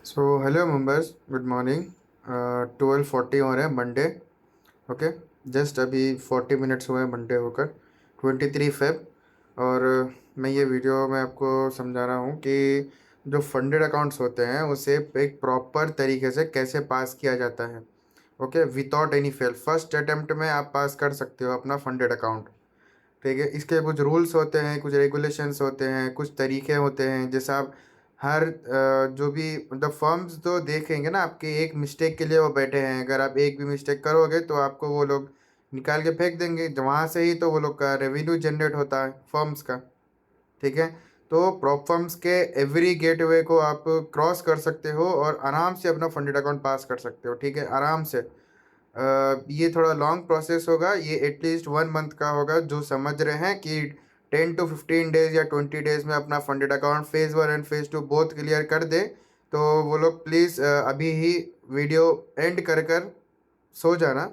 सो hello members, good morning. 12:40 हो रहे हैं मंडे। ओके, जस्ट अभी 40 मिनट्स हुए हैं मंडे होकर, 23 फेब। और मैं ये वीडियो में आपको समझा रहा हूँ कि जो फंडेड अकाउंट्स होते हैं उसे एक प्रॉपर तरीके से कैसे पास किया जाता है। Okay, without any fail, first attempt में आप पास कर सकते हो अपना फंडेड अकाउंट। ठीक है, इसके कुछ रूल्स होते हैं, कुछ रेगुलेशंस होते हैं, कुछ तरीके होते हैं। जैसे आप हर जो भी मतलब फर्म्स तो देखेंगे ना, आपके एक मिस्टेक के लिए वो बैठे हैं। अगर आप एक भी मिस्टेक करोगे तो आपको वो लोग निकाल के फेंक देंगे, वहाँ से ही तो वो लोग का रेवेन्यू जनरेट होता है फर्म्स का। ठीक है, तो प्रॉप फर्म्स के एवरी गेटवे को आप क्रॉस कर सकते हो और आराम से अपना फंडेड अकाउंट पास कर सकते हो। ठीक है, आराम से। ये थोड़ा लॉन्ग प्रोसेस होगा, ये एटलीस्ट 1 मंथ का होगा। जो समझ रहे हैं कि 10 to 15 डेज या 20 डेज में अपना funded account phase 1 and phase 2 both clear कर दे, तो वो लोग प्लीज़ अभी ही वीडियो एंड कर कर सो जाना,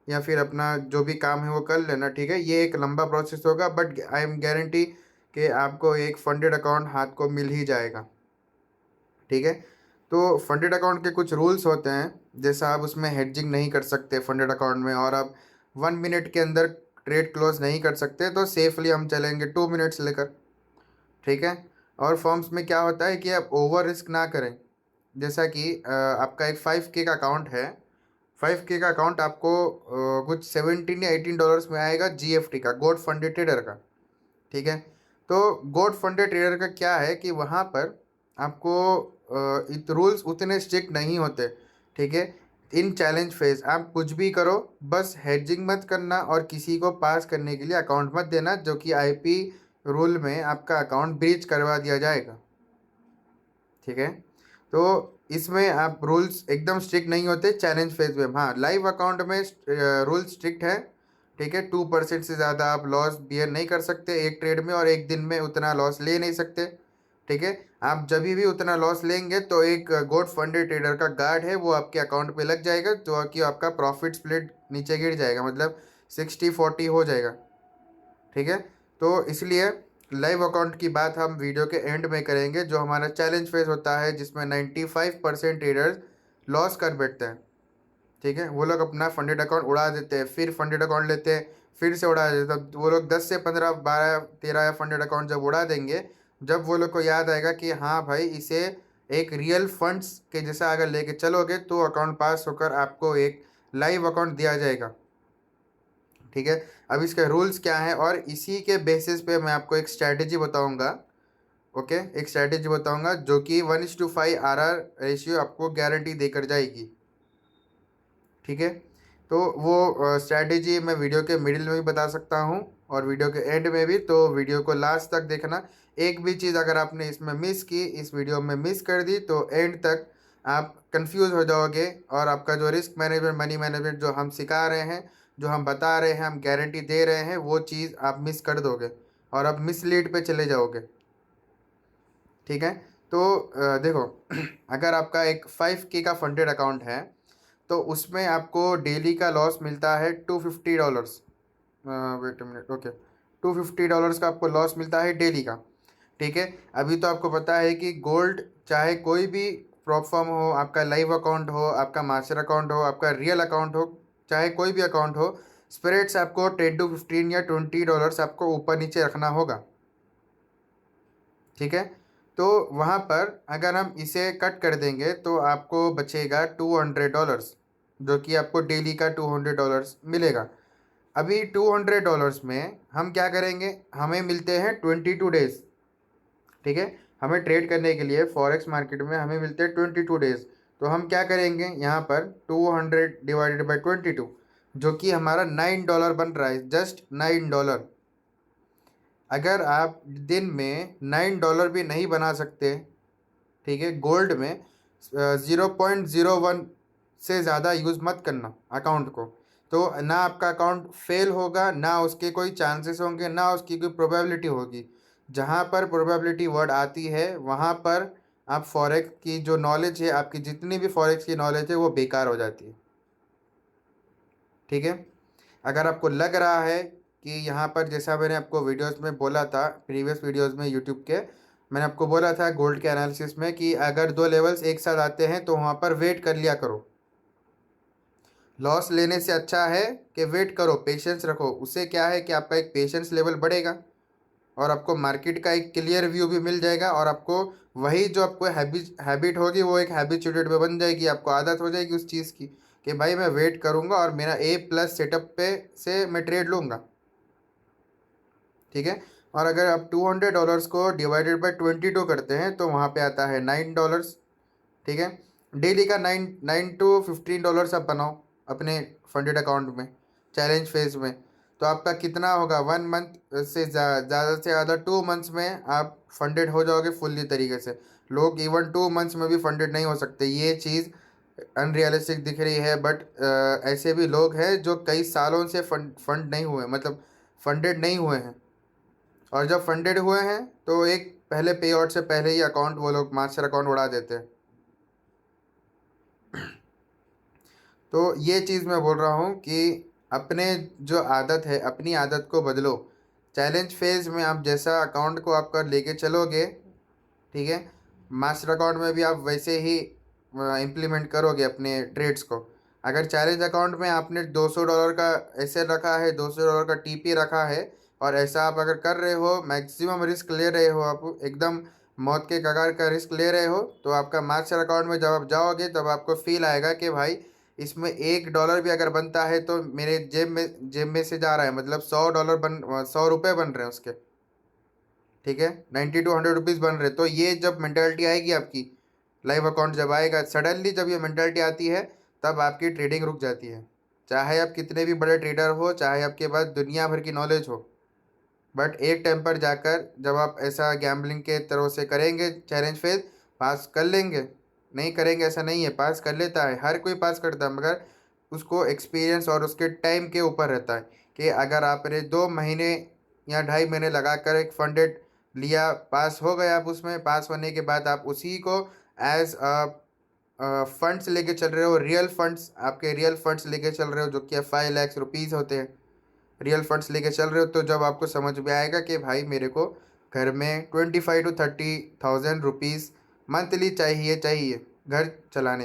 या फिर अपना जो भी काम है वो कर लेना। ठीक है, ये एक लंबा प्रोसेस होगा, बट आई एम गारंटी कि आपको एक फंडेड अकाउंट हाथ को मिल ही जाएगा। ठीक है, तो फंडेड अकाउंट के कुछ रूल्स होते हैं। जैसा आप उसमें हेडजिंग नहीं कर सकते फंडेड अकाउंट में, और आप 1 मिनट के अंदर ट्रेड क्लोज नहीं कर सकते, तो सेफली हम चलेंगे 2 मिनट्स लेकर। ठीक है, और फॉर्म्स में क्या होता है कि आप ओवर रिस्क ना करें। जैसा कि आपका एक 5K का अकाउंट है। 5K का अकाउंट आपको कुछ 17 या 18 डॉलर्स में आएगा, GFT का, गोड फंडेड ट्रेडर का। ठीक है, तो गोड फंडेड ट्रेडर का क्या है कि वहाँ पर आपको रूल्स उतने स्ट्रिक्ट नहीं होते। ठीक है, इन चैलेंज फेज आप कुछ भी करो, बस हेडजिंग मत करना और किसी को पास करने के लिए अकाउंट मत देना, जो कि IP रूल में आपका अकाउंट ब्रीच करवा दिया जाएगा। ठीक है, तो इसमें आप रूल्स एकदम स्ट्रिक्ट नहीं होते चैलेंज फेज में। हाँ, लाइव अकाउंट में रूल स्ट्रिक्ट है। ठीक है, 2% से ज़्यादा आप लॉस बियर नहीं कर सकते एक ट्रेड में, और एक दिन में उतना लॉस ले नहीं सकते। ठीक है, आप जब भी उतना लॉस लेंगे तो एक गोड फंडेड ट्रेडर का गार्ड है, वो आपके अकाउंट पे लग जाएगा, जो कि आपका प्रॉफिट स्प्लिट नीचे गिर जाएगा, मतलब 60-40 हो जाएगा। ठीक है, तो इसलिए लाइव अकाउंट की बात हम वीडियो के एंड में करेंगे। जो हमारा चैलेंज फेज होता है जिसमें 95% ट्रेडर्स लॉस कर बैठते हैं। ठीक है, वो लोग अपना फंडेड अकाउंट उड़ा देते हैं, फिर फंडेड अकाउंट लेते हैं, फिर से उड़ा देते हैं। तब वो लोग 10 से 15 12 13 या फंडेड अकाउंट जब उड़ा देंगे, जब वो लोग को याद आएगा कि हाँ भाई, इसे एक रियल फंड्स के जैसा अगर लेके चलोगे तो अकाउंट पास होकर आपको एक लाइव अकाउंट दिया जाएगा। ठीक है, अब इसके रूल्स क्या हैं, और इसी के बेसिस पे मैं आपको एक स्ट्रैटेजी बताऊंगा। ओके, एक स्ट्रैटेजी बताऊंगा जो कि 1:5 RR रेशियो आपको गारंटी देकर जाएगी। ठीक है, तो वो स्ट्रैटेजी मैं वीडियो के मिडिल में भी बता सकता हूँ और वीडियो के एंड में भी, तो वीडियो को लास्ट तक देखना। एक भी चीज़ अगर आपने इसमें मिस की, इस वीडियो में मिस कर दी, तो एंड तक आप कंफ्यूज हो जाओगे, और आपका जो रिस्क मैनेजमेंट, मनी मैनेजमेंट जो हम सिखा रहे हैं, जो हम बता रहे हैं, हम गारंटी दे रहे हैं, वो चीज़ आप मिस कर दोगे और आप मिसलीड पे चले जाओगे। ठीक है, तो देखो अगर आपका एक 5K का फंडेड अकाउंट है, तो उसमें आपको डेली का लॉस मिलता है $250। वेट अ मिनट, ओके, $250 का आपको लॉस मिलता है डेली का। ठीक है, अभी तो आपको पता है कि गोल्ड, चाहे कोई भी प्रॉप फर्म हो, आपका लाइव अकाउंट हो, आपका मास्टर अकाउंट हो, आपका रियल अकाउंट हो, चाहे कोई भी अकाउंट हो, स्प्रेड्स आपको 10 to 15 या $20 आपको ऊपर नीचे रखना होगा। ठीक है, तो वहाँ पर अगर हम इसे कट कर देंगे तो आपको बचेगा $200, जो कि आपको डेली का $200 मिलेगा। अभी $200 में हम क्या करेंगे, हमें मिलते हैं 22 डेज। ठीक है, हमें ट्रेड करने के लिए फॉरेक्स मार्केट में हमें मिलते हैं 22 डेज। तो हम क्या करेंगे, यहाँ पर 200 ÷ 22, जो कि हमारा $9 बन रहा है, जस्ट $9। अगर आप दिन में $9 भी नहीं बना सकते, ठीक है, गोल्ड में 0.01 से ज़्यादा यूज़ मत करना अकाउंट को। तो ना आपका अकाउंट फेल होगा, ना उसके कोई चांसेस होंगे, ना उसकी कोई प्रोबेबिलिटी होगी। जहाँ पर प्रोबेबिलिटी वर्ड आती है वहाँ पर आप फॉरेक्स की जो नॉलेज है, आपकी जितनी भी फॉरेक्स की नॉलेज है, वो बेकार हो जाती है। ठीक है, अगर आपको लग रहा है कि यहाँ पर, जैसा मैंने आपको वीडियोस में बोला था, प्रीवियस वीडियोस में यूट्यूब के, मैंने आपको बोला था गोल्ड के एनालिसिस में कि अगर दो लेवल्स एक साथ आते हैं तो वहाँ पर वेट कर लिया करो। लॉस लेने से अच्छा है कि वेट करो, पेशेंस रखो। उससे क्या है कि आपका एक पेशेंस लेवल बढ़ेगा और आपको मार्केट का एक क्लियर व्यू भी मिल जाएगा, और आपको वही जो आपको हैबिट होगी वो एक हैबिचुएटेड में बन जाएगी। आपको आदत हो जाएगी उस चीज़ की कि भाई मैं वेट करूँगा और मेरा ए प्लस सेटअप पे से मैं ट्रेड लूँगा। ठीक है। और अगर आप $200 को डिवाइडेड बाई 22 करते हैं तो वहाँ पे आता है $9। ठीक है। डेली का 9 to 15 डॉलर्स आप बनाओ अपने फंडेड अकाउंट में चैलेंज फेज में। तो आपका कितना होगा, 1 मंथ से ज़्यादा से ज़्यादा 2 मंथ्स में आप फंडेड हो जाओगे फुल्ली तरीके से। लोग इवन 2 मंथ्स में भी फंडेड नहीं हो सकते, ये चीज़ अनरियलिस्टिक दिख रही है। बट ऐसे भी लोग हैं जो कई सालों से फंड नहीं हुए, मतलब फंडेड नहीं हुए हैं, और जब फंडेड हुए हैं तो एक पहले पे आउट से पहले ही अकाउंट वो लोग मास्टर अकाउंट उड़ा देते हैं। तो ये चीज़ मैं बोल रहा हूँ कि अपने जो आदत है अपनी आदत को बदलो। चैलेंज फेज में आप जैसा अकाउंट को आपका लेके चलोगे, ठीक है, मास्टर अकाउंट में भी आप वैसे ही इम्प्लीमेंट करोगे अपने ट्रेड्स को। अगर चैलेंज अकाउंट में आपने $200 का ऐसे रखा है, $200 का टीपी रखा है, और ऐसा आप अगर कर रहे हो, मैक्सिमम रिस्क ले रहे हो, आप एकदम मौत के कगार का रिस्क ले रहे हो, तो आपका मास्टर अकाउंट में जब आप जाओगे तब आपको फील आएगा कि भाई इसमें $1 भी अगर बनता है तो मेरे जेब में से जा रहा है, मतलब $100 बन रहे हैं उसके। ठीक है, 90 to 100 रुपीज़ बन रहे। तो ये जब मेंटालिटी आएगी आपकी, लाइव अकाउंट जब आएगा सडनली, जब ये मेंटालिटी आती है तब आपकी ट्रेडिंग रुक जाती है। चाहे आप कितने भी बड़े ट्रेडर हो, चाहे आपके पास दुनिया भर की नॉलेज हो, बट एक टाइम पर जाकर जब आप ऐसा गैम्बलिंग के तरह से करेंगे चैलेंज फेज, पास कर लेंगे। नहीं करेंगे ऐसा नहीं है, पास कर लेता है, हर कोई पास करता है, मगर उसको एक्सपीरियंस और उसके टाइम के ऊपर रहता है कि अगर आपने 2 महीने या 2.5 महीने लगाकर एक फंडेड लिया, पास हो गए आप उसमें, पास होने के बाद आप उसी को एज फंड्स लेके चल रहे हो, रियल फंड्स, आपके रियल फंड्स लेके चल रहे हो जो कि 5 लाख रुपीज़ होते हैं, रियल फंड्स लेके चल रहे हो, तो जब आपको समझ में आएगा कि भाई मेरे को घर में 25 to 30 थाउजेंड रुपीज़ मंथली चाहिए चाहिए घर चलाने।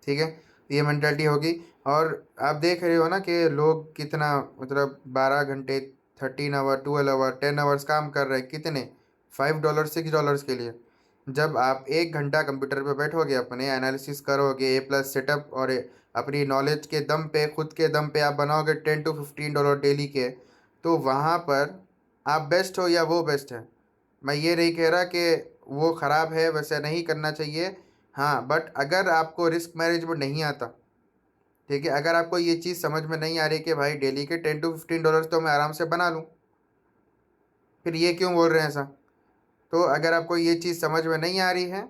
ठीक है, ये मेंटालिटी होगी। और आप देख रहे हो ना कि लोग कितना, मतलब 12 घंटे, 13 आवर, 12 आवर, 10 आवर्स काम कर रहे हैं, कितने, $5 $6 के लिए। जब आप 1 घंटा कंप्यूटर पे बैठोगे, अपने एनालिसिस करोगे, ए प्लस सेटअप, और अपनी नॉलेज के दम पे, खुद के दम पे आप बनाओगे $10 to 15 डेली के, तो वहाँ पर आप बेस्ट हो या वो बेस्ट है। मैं ये नहीं कह रहा कि वो ख़राब है, वैसे नहीं करना चाहिए। हाँ, बट अगर आपको रिस्क मैनेजमेंट नहीं आता, ठीक है, अगर आपको ये चीज़ समझ में नहीं आ रही कि भाई डेली के $10 to 15 तो मैं आराम से बना लूँ, फिर ये क्यों बोल रहे हैं ऐसा। तो अगर आपको ये चीज़ समझ में नहीं आ रही है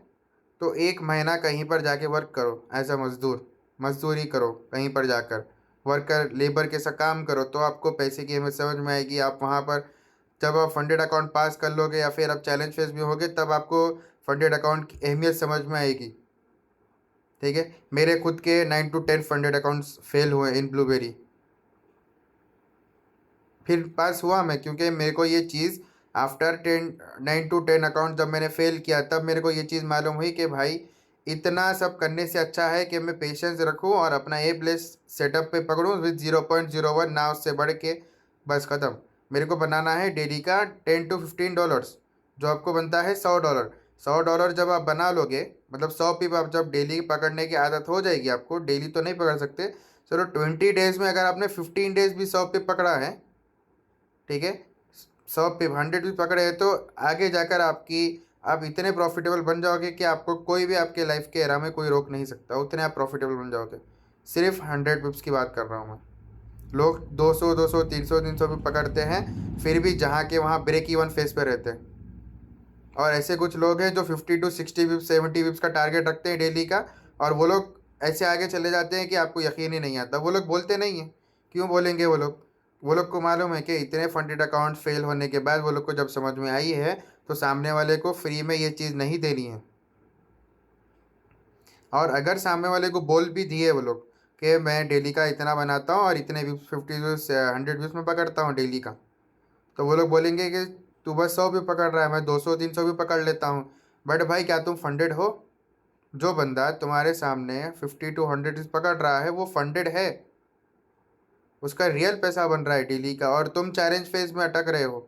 तो 1 महीना कहीं पर जाके वर्क करो, एज अ मज़दूर, मजदूरी करो कहीं पर जाकर, वर्कर लेबर के साथ काम करो, तो आपको पैसे की अहमियत समझ में आएगी। आप वहाँ पर जब आप फंडेड अकाउंट पास कर लोगे या फिर आप चैलेंज फेज में होगे, तब आपको फंडेड अकाउंट की अहमियत समझ में आएगी। ठीक है, मेरे खुद के 9 to 10 फंडेड अकाउंट्स फेल हुए इन ब्लूबेरी, फिर पास हुआ मैं, क्योंकि मेरे को ये चीज़ आफ्टर 9 to 10 अकाउंट जब मैंने फेल किया, तब मेरे को ये चीज़ मालूम हुई कि भाई इतना सब करने से अच्छा है कि मैं पेशेंस रखूं और अपना ए प्लस सेटअप पे पकड़ूं विद 0.01, ना उससे बढ़ के, बस ख़त्म। मेरे को बनाना है डेली का $10 to 15, जो आपको बनता है $100। $100 जब आप बना लोगे, मतलब 100 पिप आप जब डेली पकड़ने की आदत हो जाएगी आपको, डेली तो नहीं पकड़ सकते, चलो 20 डेज में अगर आपने 15 डेज भी 100 पिप पकड़ा है, ठीक है, 100 पे 100 भी पकड़े हैं, तो आगे जाकर आपकी, आप इतने प्रॉफिटेबल बन जाओगे कि आपको कोई भी आपके लाइफ के एरा में कोई रोक नहीं सकता, उतने आप प्रॉफिटेबल बन जाओगे। सिर्फ 100 पिप्स की बात कर रहा हूँ मैं। लोग 200 200 300 भी पकड़ते हैं, फिर भी जहाँ के वहाँ ब्रेक इवन फेस पे रहते हैं। और ऐसे कुछ लोग हैं जो 50 to 60 पिप्स 70 पिप्स का टारगेट रखते हैं डेली का, और वो लोग ऐसे आगे चले जाते हैं कि आपको यकीन ही नहीं आता। वो लोग बोलते नहीं हैं, क्यों बोलेंगे वो लोग को मालूम है कि इतने फंडेड अकाउंट फेल होने के बाद वो लोग को जब समझ में आई है तो सामने वाले को फ्री में ये चीज़ नहीं देनी है। और अगर सामने वाले को बोल भी दिए वो लोग कि मैं डेली का इतना बनाता हूँ और इतने भी 50 to 100 में पकड़ता हूँ डेली का, तो वो लोग बोलेंगे कि तू बस 100 भी पकड़ रहा है, मैं 200-300 भी पकड़ लेता हूँ। बट भाई क्या तुम फंडेड हो? जो बंदा तुम्हारे सामने 50 to 100 पकड़ रहा है वो फंडेड है, उसका रियल पैसा बन रहा है डेली का, और तुम चैलेंज फेज में अटक रहे हो।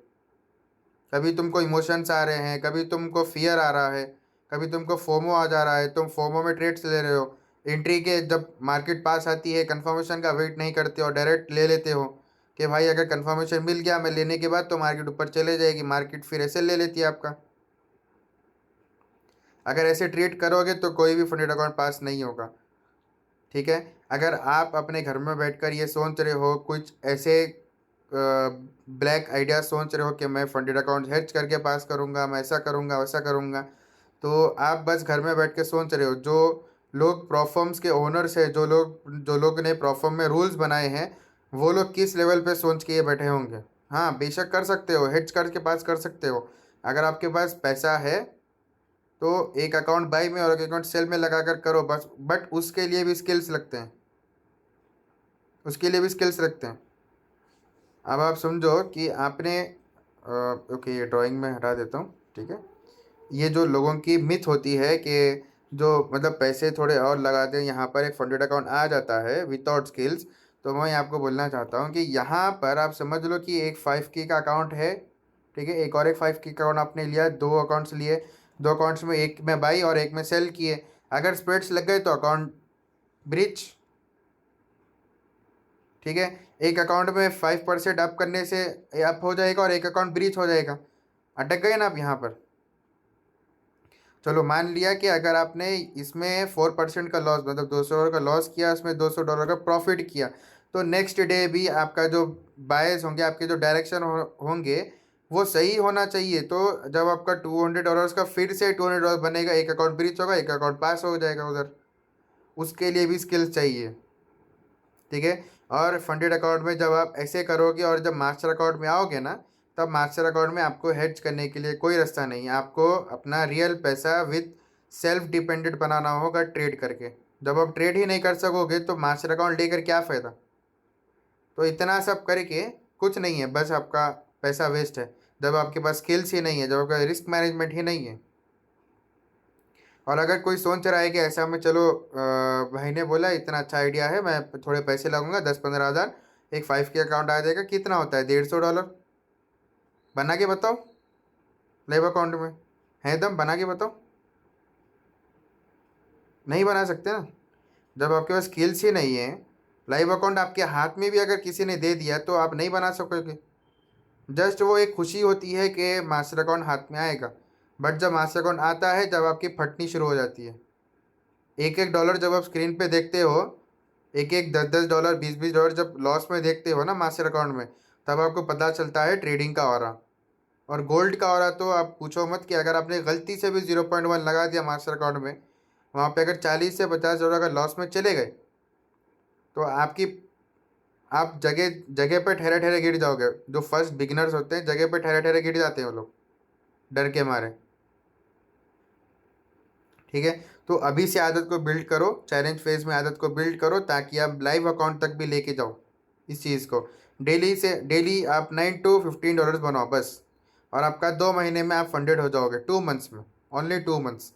कभी तुमको इमोशंस आ रहे हैं, कभी तुमको फियर आ रहा है, कभी तुमको फोमो आ जा रहा है, तुम फोमो में ट्रेड्स ले रहे हो। एंट्री के जब मार्केट पास आती है कंफर्मेशन का वेट नहीं करते हो, डायरेक्ट ले लेते हो कि भाई अगर कंफर्मेशन मिल गया मैं लेने के बाद तो मार्केट ऊपर चले जाएगी, मार्केट फिर ऐसे ले लेती है आपका। अगर ऐसे ट्रेड करोगे तो कोई भी फंडेड अकाउंट पास नहीं होगा। ठीक है, अगर आप अपने घर में बैठकर ये सोच रहे हो, कुछ ऐसे ब्लैक आइडिया सोच रहे हो कि मैं फंडेड अकाउंट हेज करके पास करूंगा, मैं ऐसा करूंगा वैसा करूंगा, तो आप बस घर में बैठ के सोच रहे हो। जो लोग प्रॉफर्म्स के ओनर्स है, जो लोग ने प्रॉफर्म में रूल्स बनाए हैं, वो लोग किस लेवल पे सोच के ये बैठे होंगे। हाँ बेशक कर सकते हो, हेज करके पास कर सकते हो। अगर आपके पास पैसा है तो एक अकाउंट बाई में और एक अकाउंट सेल में लगा कर करो बस, बट उसके लिए भी स्किल्स लगते हैं, उसके लिए भी स्किल्स रखते हैं। अब आप समझो कि आपने ओके ये ड्राइंग में हटा देता हूँ, ठीक है। ये जो लोगों की मिथ होती है कि जो मतलब पैसे थोड़े और लगाते हैं यहाँ पर एक फंडेड अकाउंट आ जाता है विदाउट स्किल्स, तो मैं आपको बोलना चाहता हूँ कि यहाँ पर आप समझ लो कि एक 5K का अकाउंट है, ठीक है, एक और एक 5K का अकाउंट आपने लिया, दो अकाउंट्स लिए, दो अकाउंट्स में एक में बाई और एक में सेल किए। अगर स्प्रेड्स लग गए तो अकाउंट ब्रिज, ठीक है। एक अकाउंट में 5% अप करने से अप हो जाएगा और एक अकाउंट ब्रीच हो जाएगा, अटक गए ना आप यहाँ पर। चलो मान लिया कि अगर आपने इसमें 4% का लॉस, मतलब $200 का लॉस किया, उसमें $200 का प्रॉफिट किया, तो नेक्स्ट डे भी आपका जो बायस होंगे, आपके जो डायरेक्शन होंगे वो सही होना चाहिए। तो जब आपका $200 का फिर से $200 बनेगा, एक अकाउंट ब्रीच होगा, एक अकाउंट पास हो जाएगा उधर, उसके लिए भी स्किल्स चाहिए, ठीक है। और फंडेड अकाउंट में जब आप ऐसे करोगे और जब मास्टर अकाउंट में आओगे ना, तब मास्टर अकाउंट में आपको हेज करने के लिए कोई रास्ता नहीं है, आपको अपना रियल पैसा विथ सेल्फ डिपेंडेंट बनाना होगा ट्रेड करके। जब आप ट्रेड ही नहीं कर सकोगे तो मास्टर अकाउंट लेकर क्या फ़ायदा। तो इतना सब करके कुछ नहीं है, बस आपका पैसा वेस्ट है जब आपके पास स्किल्स ही नहीं है, जब आपका रिस्क मैनेजमेंट ही नहीं है। और अगर कोई सोच रहा है कि ऐसा में चलो भाई ने बोला इतना अच्छा आइडिया है, मैं थोड़े पैसे लगूंगा 10-15 हज़ार, एक 5K अकाउंट आ जाएगा, कितना होता है $150, बना के बताओ। लाइव अकाउंट में है दम, बना के बताओ। नहीं बना सकते ना, जब आपके पास स्किल्स ही नहीं है। लाइव अकाउंट आपके हाथ में भी अगर किसी ने दे दिया तो आप नहीं बना सकोगे। जस्ट वो एक खुशी होती है कि मास्टर अकाउंट हाथ में आएगा, बट जब मास्टर अकाउंट आता है जब आपकी फटनी शुरू हो जाती है। एक एक डॉलर जब आप स्क्रीन पे देखते हो, एक एक 10-10 डॉलर 20-20 डॉलर जब लॉस में देखते हो ना मास्टर अकाउंट में, तब आपको पता चलता है ट्रेडिंग का ऑरा। और गोल्ड का ऑरा तो आप पूछो मत, कि अगर आपने गलती से भी 0.1 लगा दिया मास्टर अकाउंट में, वहाँ पे अगर 40 से 50 डॉलर का लॉस में चले गए तो आपकी, आप जगह जगह पे ठहरे ठहरे गिर जाओगे। जो फर्स्ट बिगिनर्स होते हैं जगह पे ठहरे ठहरे गिर जाते हैं वो लोग, डर के मारे, ठीक है। तो अभी से आदत को बिल्ड करो, चैलेंज फेज में आदत को बिल्ड करो, ताकि आप लाइव अकाउंट तक भी लेके जाओ इस चीज़ को। डेली आप $9 to $15 बनाओ बस, और आपका 2 महीने में आप फंडेड हो जाओगे, 2 मंथ्स में, ओनली 2 मंथ्स,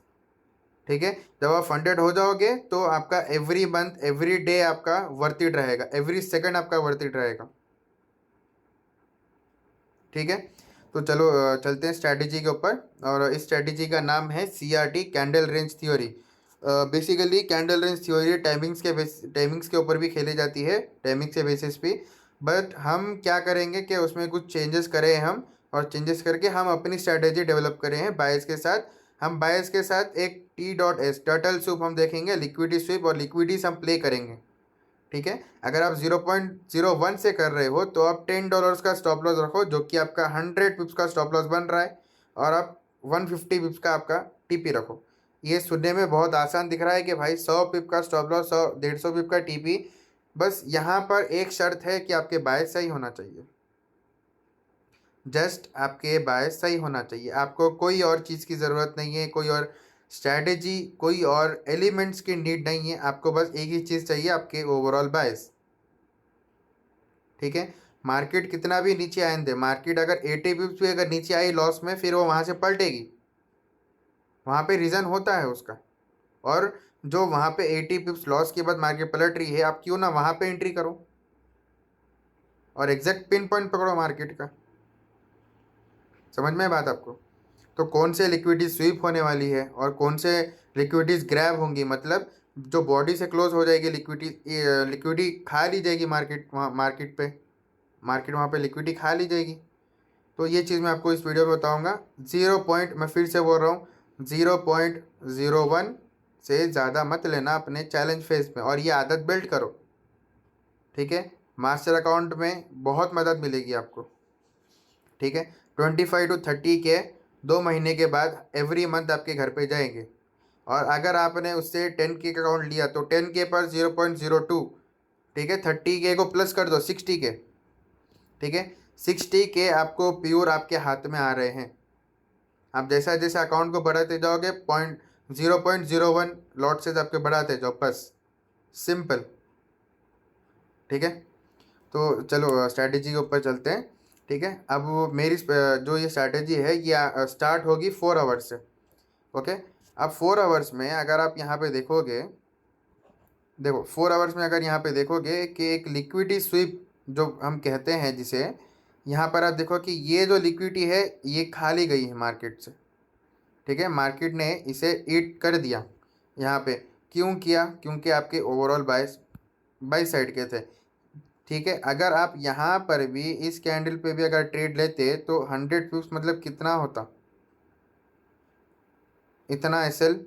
ठीक है। जब आप फंडेड हो जाओगे तो आपका एवरी मंथ एवरी डे आपका वर्थ इट रहेगा, एवरी सेकंड आपका वर्थ इट रहेगा, ठीक है। तो चलो चलते हैं स्ट्रैटेजी के ऊपर, और इस स्ट्रैटेजी का नाम है CRT, candle range theory. Basically candle range theory timings के ऊपर भी खेली जाती है, टाइमिंग्स के बेसिस पे। बट हम क्या करेंगे कि उसमें कुछ चेंजेस करें हम, और चेंजेस करके हम अपनी स्ट्रैटेजी डेवलप करें हैं बायस के साथ। हम बायस के साथ एक T.S टर्टल सूप हम देखेंगे, लिक्विडिटी स्वीप और लिक्विडिटीज हम प्ले करेंगे, ठीक है। अगर आप 0.01 से कर रहे हो तो आप $10 का स्टॉप लॉस रखो, जो कि आपका 100 पिप्स का स्टॉप लॉस बन रहा है, और आप 150 पिप्स का आपका TP रखो। ये सुनने में बहुत आसान दिख रहा है कि भाई 100 पिप का स्टॉप लॉस, 100-150 पिप का TP। बस यहाँ पर एक शर्त है कि आपके बायस सही होना चाहिए, जस्ट आपके बायस सही होना चाहिए, आपको कोई और चीज़ की ज़रूरत नहीं है, कोई और स्ट्रैटेजी, कोई और एलिमेंट्स की नीड नहीं है, आपको बस एक ही चीज़ चाहिए, आपके ओवरऑल बायस, ठीक है। मार्केट कितना भी नीचे आने दे, मार्केट अगर 80 पिप्स भी अगर नीचे आई लॉस में, फिर वो वहाँ से पलटेगी, वहाँ पे रीज़न होता है उसका। और जो वहाँ पे 80 पिप्स लॉस के बाद मार्केट पलट रही है, आप क्यों ना वहाँ पे एंट्री करो और एग्जैक्ट पिन पॉइंट पकड़ो मार्केट का। समझ में है बात आपको? तो कौन से लिक्विडिटी स्वीप होने वाली है और कौन से लिक्विडिटीज ग्रैब होंगी, मतलब जो बॉडी से क्लोज हो जाएगी, लिक्विडिटी खा ली जाएगी मार्केट, वहाँ मार्केट वहाँ पे लिक्विडिटी खा ली जाएगी। तो ये चीज़ मैं आपको इस वीडियो में बताऊंगा। मैं फिर से बोल रहा हूँ, 0.01 से ज़्यादा मत लेना अपने चैलेंज फेज में, और ये आदत बिल्ड करो, ठीक है? मास्टर अकाउंट में बहुत मदद मिलेगी आपको, ठीक है? 25 to 30 के 2 महीने के बाद एवरी मंथ आपके घर पे जाएंगे। और अगर आपने उससे 10K का अकाउंट लिया तो 10K पर 0.02, ठीक है? 30K को प्लस कर दो 60K, ठीक है? 60K आपको प्योर आपके हाथ में आ रहे हैं। आप जैसा जैसा अकाउंट को बढ़ाते जाओगे 0.01 लॉट से आपके बढ़ाते जाओ, बस सिंपल, ठीक है? तो चलो स्ट्रैटेजी के ऊपर चलते हैं, ठीक है? अब मेरी जो ये स्ट्रैटेजी है ये स्टार्ट होगी 4 आवर्स से, ओके? अब 4 आवर्स में अगर आप यहाँ पे देखोगे, देखो 4 आवर्स में अगर यहाँ पे देखोगे कि एक लिक्विडिटी स्वीप जो हम कहते हैं जिसे, यहाँ पर आप देखो कि ये जो लिक्विडिटी है ये खाली गई है मार्केट से, ठीक है? मार्केट ने इसे ईट कर दिया यहाँ पे। क्यों किया? क्योंकि आपके ओवरऑल बाई साइड के थे, ठीक है? अगर आप यहाँ पर भी इस कैंडल पे भी अगर ट्रेड लेते तो 100 पिप्स मतलब कितना होता, इतना एसएल,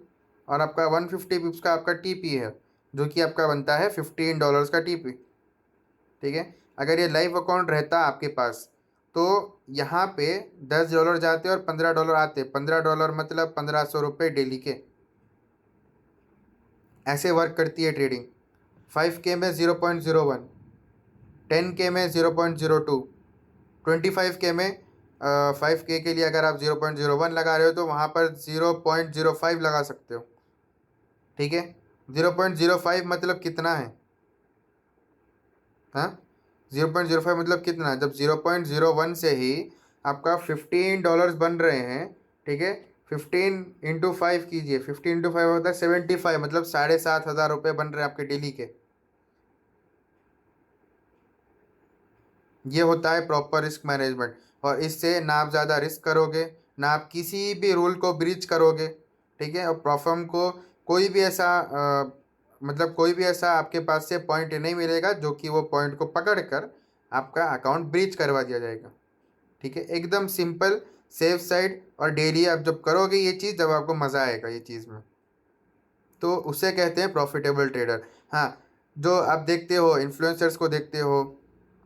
और आपका 150 पिप्स का आपका टीपी है, जो कि आपका बनता है $15 का टीपी, ठीक है? अगर ये लाइव अकाउंट रहता आपके पास तो यहाँ पे $10 जाते और $15 आते। $15 मतलब 1500 डेली के। ऐसे वर्क करती है ट्रेडिंग। 5K में 0.01, 10K में 0.02, 25K में 5K के लिए अगर आप 0.01 लगा रहे हो तो वहाँ पर 0.05 लगा सकते हो, ठीक है? 0.05 मतलब कितना है? हाँ, 0.05 मतलब कितना? जब 0.01 से ही आपका $15 बन रहे हैं, ठीक है? 15 × 5 कीजिए, 15 × 5 होता है 75, मतलब 7,500 बन रहे हैं आपके डेली के। ये होता है प्रॉपर रिस्क मैनेजमेंट, और इससे ना आप ज़्यादा रिस्क करोगे, ना आप किसी भी रूल को ब्रीच करोगे, ठीक है? और प्रॉफर्म को कोई भी ऐसा मतलब कोई भी ऐसा आपके पास से पॉइंट नहीं मिलेगा जो कि वो पॉइंट को पकड़ कर आपका अकाउंट ब्रीच करवा दिया जाएगा, ठीक है? एकदम सिंपल, सेफ साइड, और डेली आप जब करोगे ये चीज़, जब आपको मज़ा आएगा ये चीज़ में, तो उसे कहते हैं प्रॉफिटेबल ट्रेडर। हाँ, जो आप देखते हो इन्फ्लुएंसर्स को देखते हो,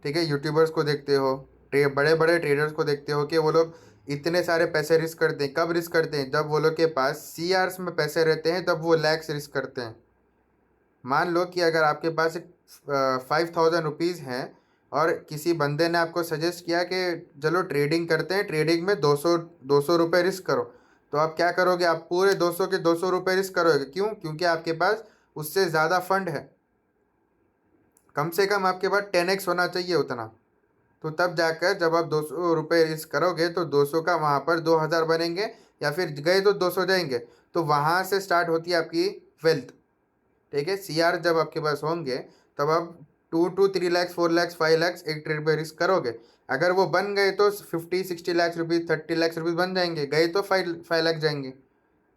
ठीक है, यूट्यूबर्स को देखते हो, बड़े बड़े ट्रेडर्स को देखते हो कि वो लोग इतने सारे पैसे रिस्क करते हैं। कब रिस्क करते हैं? जब वो लोग के पास सीआर्स में पैसे रहते हैं, तब वो लैक्स रिस्क करते हैं। मान लो कि अगर आपके पास एक 5,000 रुपीज़ हैं और किसी बंदे ने आपको सजेस्ट किया कि चलो ट्रेडिंग करते हैं, ट्रेडिंग में 200 रुपये रिस्क करो, तो आप क्या करोगे? आप पूरे 200 के 200 रुपये रिस्क करोगे। क्यों? क्योंकि आपके पास उससे ज़्यादा फंड है। कम से कम आपके पास 10x होना चाहिए उतना। तो तब जाकर जब आप 200 रुपये रिस्क करोगे तो 200 का वहाँ पर 2,000 बनेंगे, या फिर गए तो 200 जाएंगे। तो वहाँ से स्टार्ट होती है आपकी वेल्थ, ठीक है? सीआर जब आपके पास होंगे तब आप 2 to 3 लाख, 4 लाख, 5 लाख एक ट्रेड पे रिस्क करोगे। अगर वो बन गए तो 50-60 लाख रुपीज़, 30 लाख रुपीज़ बन जाएंगे, गए तो 5 लाख जाएंगे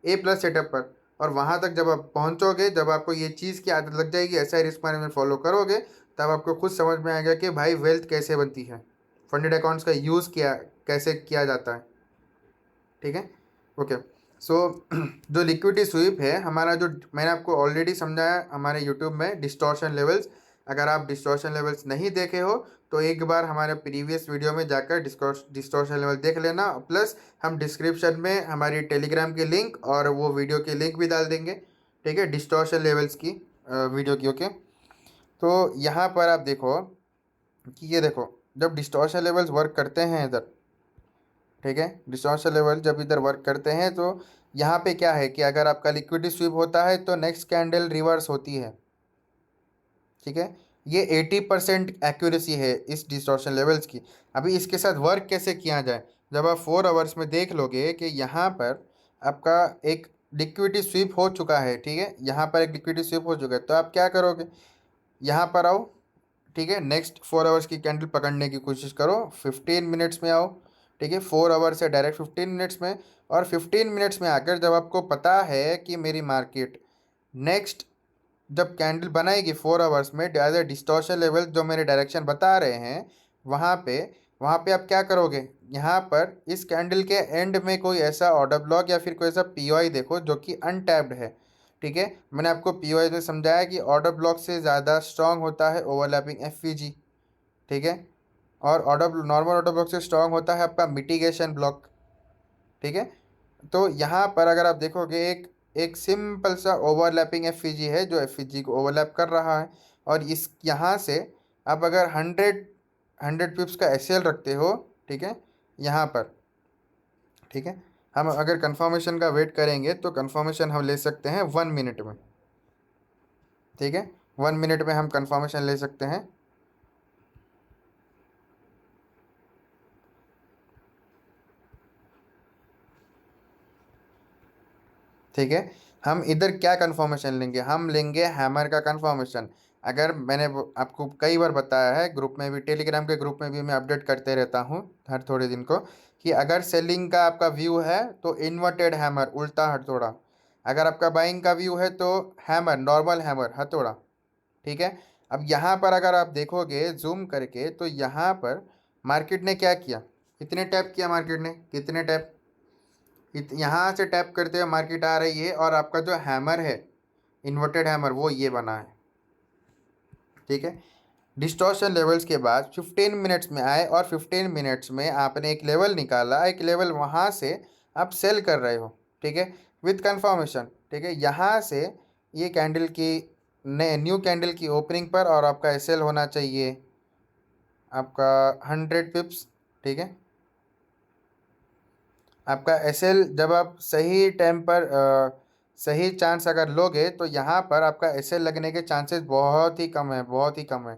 A+ सेटअप पर। और वहाँ तक जब आप पहुँचोगे, जब आपको ये चीज़ की आदत लग जाएगी, ऐसा रिस्क मैनेजमेंट फॉलो करोगे, तब आपको खुद समझ में आएगा कि भाई वेल्थ कैसे बनती है, फंडेड अकाउंट्स का यूज़ किया कैसे किया जाता है, ठीक है? ओके। सो जो लिक्विडिटी स्वीप है हमारा, जो मैंने आपको ऑलरेडी समझाया हमारे यूट्यूब में डिस्टॉर्शन लेवल्स, अगर आप डिस्टॉर्शन लेवल्स नहीं देखे हो तो एक बार हमारे प्रीवियस वीडियो में जाकर डिस्टॉर्शन लेवल देख लेना। प्लस हम डिस्क्रिप्शन में हमारी टेलीग्राम की लिंक और वो वीडियो की लिंक भी डाल देंगे, ठीक है, डिस्टॉर्शन लेवल्स की वीडियो की, ओके? तो यहाँ पर आप देखो कि ये देखो, जब डिस्टॉर्शन लेवल्स वर्क करते हैं इधर, ठीक है, डिस्टॉर्शन लेवल जब इधर वर्क करते हैं तो यहाँ पे क्या है कि अगर आपका लिक्विडिटी स्वीप होता है तो नेक्स्ट कैंडल रिवर्स होती है, ठीक है? ये 80% एक्यूरेसी है इस डिस्टॉर्शन लेवल्स की। अभी इसके साथ वर्क कैसे किया जाए, जब आप 4 आवर्स में देख लोगे कि यहाँ पर आपका एक लिक्विडिटी स्वीप हो चुका है, ठीक है, यहाँ पर एक लिक्विडिटी स्वीप हो चुका है, तो आप क्या करोगे, यहाँ पर आओ, ठीक है, नेक्स्ट 4 आवर्स की कैंडल पकड़ने की कोशिश करो, 15 मिनट्स में आओ, ठीक है, 4 आवर्स से डायरेक्ट 15 मिनट्स में, और 15 मिनट्स में आकर जब आपको पता है कि मेरी मार्केट नेक्स्ट जब कैंडल बनाएगी 4 आवर्स में एज ए डिस्टॉर्शन लेवल जो मेरे डायरेक्शन बता रहे हैं, वहाँ पे वहाँ पे आप क्या करोगे, यहाँ पर इस कैंडल के एंड में कोई ऐसा ऑर्डर ब्लॉक या फिर कोई ऐसा पीओआई देखो जो कि अनटैप्ड है, ठीक है। मैंने आपको पीओआई में समझाया कि ऑर्डर ब्लॉक से ज़्यादा स्ट्रांग होता है ओवरलैपिंग एफवीजी, ठीक है, और ऑर्डर नॉर्मल ऑर्डर ब्लॉक से स्ट्रांग होता है आपका मिटिगेशन ब्लॉक, ठीक है। तो यहाँ पर अगर आप देखोगे एक एक सिंपल सा ओवरलैपिंग एफईजी है जो एफईजी को ओवरलैप कर रहा है, और इस यहाँ से आप अगर 100 पिप्स का एसएल रखते हो, ठीक है, यहाँ पर, ठीक है, हम अगर कंफर्मेशन का वेट करेंगे तो कंफर्मेशन हम ले सकते हैं 1 मिनट में, ठीक है, 1 मिनट में हम कंफर्मेशन ले सकते हैं। ठीक है, हम इधर क्या कंफर्मेशन लेंगे, हम लेंगे हैमर का कंफर्मेशन। अगर मैंने आपको कई बार बताया है, ग्रुप में भी, टेलीग्राम के ग्रुप में भी मैं अपडेट करते रहता हूँ हर थोड़े दिन को, कि अगर सेलिंग का आपका व्यू है तो इन्वर्टेड हैमर उल्टा हथौड़ा, अगर आपका बाइंग का व्यू है तो हैमर नॉर्मल हैमर हथौड़ा, ठीक है। अब यहाँ पर अगर आप देखोगे जूम करके तो यहाँ पर मार्केट ने क्या किया, कितने टैप किया मार्केट ने, कितने टैप, यहाँ से टैप करते हुए मार्केट आ रही है, और आपका जो हैमर है इन्वर्टेड हैमर वो ये बना है, ठीक है। डिस्टॉर्शन लेवल्स के बाद 15 मिनट्स में आए, और 15 मिनट्स में आपने एक लेवल निकाला, एक लेवल वहाँ से आप सेल कर रहे हो, ठीक है, विथ कंफर्मेशन, ठीक है। यहाँ से ये कैंडल की न्यू कैंडल की ओपनिंग पर, और आपका एसएल होना चाहिए आपका 100 पिप्स, ठीक है। आपका एसएल जब आप सही टाइम पर सही चांस अगर लोगे तो यहाँ पर आपका एसएल लगने के चांसेस बहुत ही कम है, बहुत ही कम है,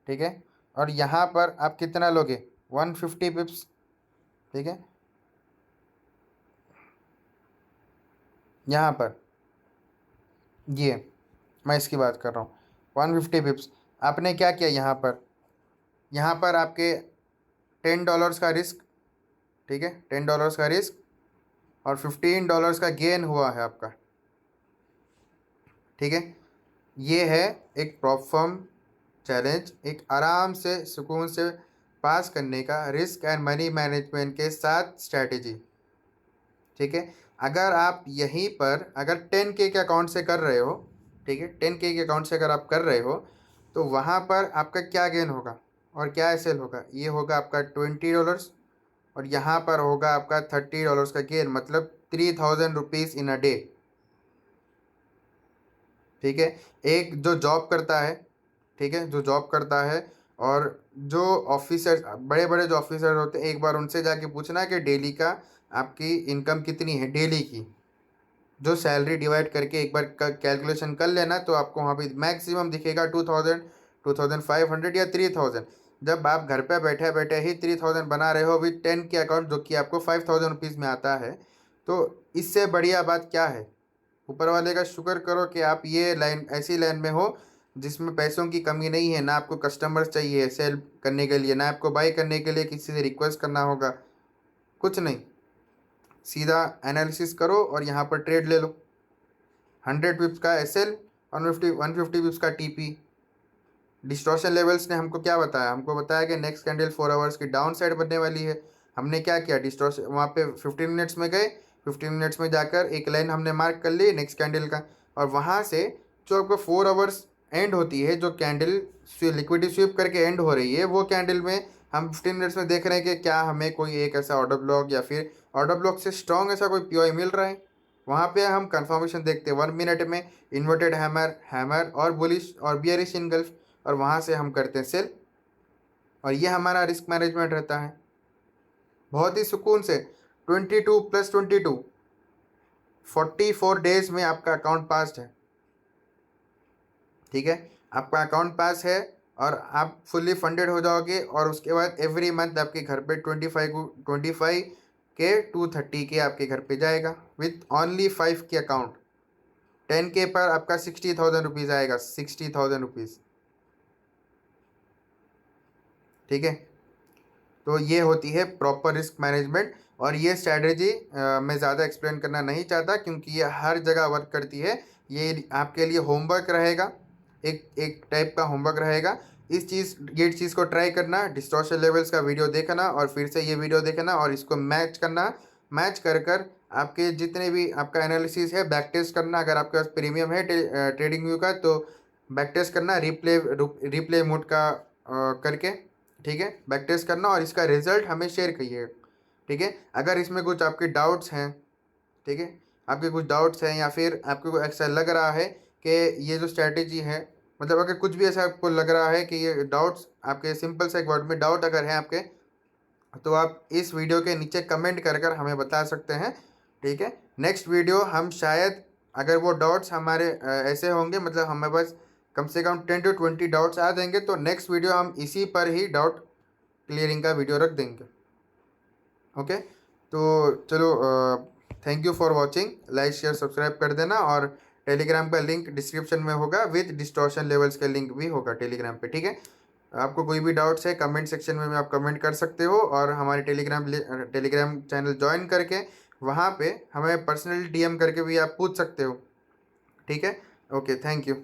ठीक है। और यहाँ पर आप कितना लोगे, 150 पिप्स, ठीक है, यहाँ पर ये मैं इसकी बात कर रहा हूँ, 150 पिप्स। आपने क्या किया यहाँ पर आपके $10 का रिस्क, ठीक है, $10 का रिस्क, और $15 का गेन हुआ है आपका, ठीक है। ये है एक प्रॉपर चैलेंज, एक आराम से सुकून से पास करने का रिस्क एंड मनी मैनेजमेंट के साथ स्ट्रैटेजी, ठीक है। अगर आप यहीं पर अगर 10K के अकाउंट से कर रहे हो, ठीक है, 10K के अकाउंट से अगर आप कर रहे हो, तो वहाँ पर आपका क्या गेन होगा और क्या एसएल होगा, ये होगा आपका $20, और यहाँ पर होगा आपका $30 का गेन, मतलब 3000 रुपीज़ इन अ डे, ठीक है। एक जो जॉब करता है, ठीक है, जो जॉब करता है, और जो ऑफिसर, बड़े बड़े जो ऑफिसर होते हैं, एक बार उनसे जाके पूछना कि डेली का आपकी इनकम कितनी है, डेली की जो सैलरी डिवाइड करके एक बार कैलकुलेशन कर लेना, तो आपको वहाँ पे मैक्सिमम दिखेगा 2000, 2500 या 3000। जब आप घर पे बैठे बैठे ही 3000 बना रहे हो विद 10 के अकाउंट, जो कि आपको 5000 रुपीज़ में आता है, तो इससे बढ़िया बात क्या है। ऊपर वाले का शुक्र करो कि आप ये लाइन, ऐसी लाइन में हो जिसमें पैसों की कमी नहीं है, ना आपको कस्टमर्स चाहिए सेल करने के लिए, ना आपको बाई करने के लिए किसी से रिक्वेस्ट करना होगा, कुछ नहीं, सीधा एनालिसिस करो और यहाँ पर ट्रेड ले लो। 100 पिप्स का एसएल, 150 पिप्स का टीपी। डिस्टॉर्शन लेवल्स ने हमको क्या बताया, हमको बताया कि नेक्स्ट कैंडल 4 आवर्स की डाउन साइड बनने वाली है। हमने क्या किया, डिस्टॉर्शन वहाँ पे 15 मिनट्स में गए, 15 मिनट्स में जाकर एक लाइन हमने मार्क कर ली नेक्स्ट कैंडल का, और वहाँ से जो आपको 4 आवर्स एंड होती है, जो कैंडल लिक्विडिटी स्वीप करके एंड हो रही है, वो कैंडल में हम 15 मिनट्स में देख रहे हैं कि क्या हमें कोई एक ऐसा ऑर्डर ब्लॉक या फिर ऑर्डर ब्लॉक से स्ट्रॉन्ग ऐसा कोई पीओआई मिल रहा है। वहाँ पे हम कंफर्मेशन देखते हैं 1 मिनट में, इन्वर्टेड हैमर, हैमर और बुलिश और बियरिश इनगल्फ, और वहाँ से हम करते हैं सेल, और ये हमारा रिस्क मैनेजमेंट रहता है बहुत ही सुकून से। 22 + 22 44 डेज में आपका अकाउंट पास है, ठीक है, आपका अकाउंट पास है। और आप फुल्ली फंडेड हो जाओगे और उसके बाद एवरी मंथ आपके घर पे 25 के 230 के आपके घर पे जाएगा विथ ओनली 5 के अकाउंट। 10 के पर आपका 60,000 रुपीज़ आएगा, 60,000 रुपीज़। ठीक है, तो ये होती है प्रॉपर रिस्क मैनेजमेंट। और ये स्ट्रैटेजी मैं ज़्यादा एक्सप्लेन करना नहीं चाहता क्योंकि ये हर जगह वर्क करती है। ये आपके लिए होमवर्क रहेगा, एक एक टाइप का होमवर्क रहेगा। ये चीज़ को ट्राई करना, डिस्टॉर्शन लेवल्स का वीडियो देखना और फिर से ये वीडियो देखना और इसको मैच करना। मैच कर कर आपके जितने भी आपका एनालिसिस है बैक टेस्ट करना। अगर आपके पास प्रीमियम है ट्रेडिंग व्यू का तो बैक टेस्ट करना, रिप्ले मोड का करके। ठीक है, बैक टेस्ट करना और इसका रिजल्ट हमें शेयर करिए। ठीक है, अगर इसमें कुछ आपके डाउट्स हैं, ठीक है, आपके कुछ डाउट्स हैं या फिर आपको ऐसा लग रहा है कि ये जो स्ट्रैटेजी है, मतलब अगर कुछ भी ऐसा आपको लग रहा है कि ये डाउट्स आपके, सिंपल से एक वर्ड में डाउट अगर है आपके, तो आप इस वीडियो के नीचे कमेंट कर कर हमें बता सकते हैं। ठीक है, नेक्स्ट वीडियो हम शायद, अगर वो डाउट्स हमारे ऐसे होंगे, मतलब हमें बस कम से कम 10 to 20 डाउट्स आ जाएंगे, तो नेक्स्ट वीडियो हम इसी पर ही डाउट क्लियरिंग का वीडियो रख देंगे। ओके, तो चलो, thank you for watching. Like share subscribe कर देना और टेलीग्राम का लिंक डिस्क्रिप्शन में होगा, विद डिस्टॉर्शन लेवल्स का लिंक भी होगा टेलीग्राम पे। ठीक है, आपको कोई भी डाउट्स है कमेंट सेक्शन में आप कमेंट कर सकते हो और हमारे टेलीग्राम चैनल ज्वाइन करके वहाँ पे हमें पर्सनली DM करके भी आप पूछ सकते हो। ठीक है, ओके, थैंक यू।